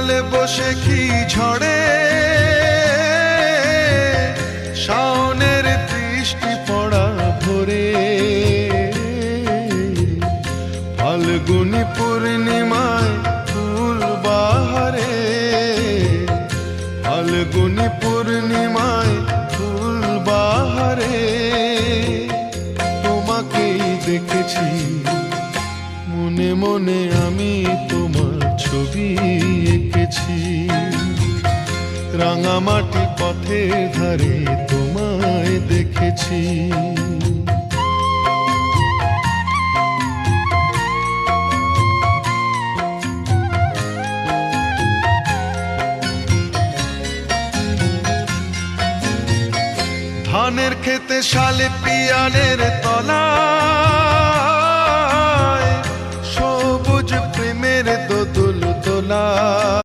ডালে বসে কি ঝড়ে শাওনের বৃষ্টি পড়া ভোরে, ফাল্গুনি পূর্ণিমায় ফুল বাহারে, ফাল্গুনি পূর্ণিমায় ফুল বাহারে। তোমাকেই দেখেছি মনে মনে, আমি তোমার ছবি এঁকেছি। রাঙামাটি পথের ধারে তোমায় দেখেছি। ধানের খেতে শালে পিয়ালের তলা,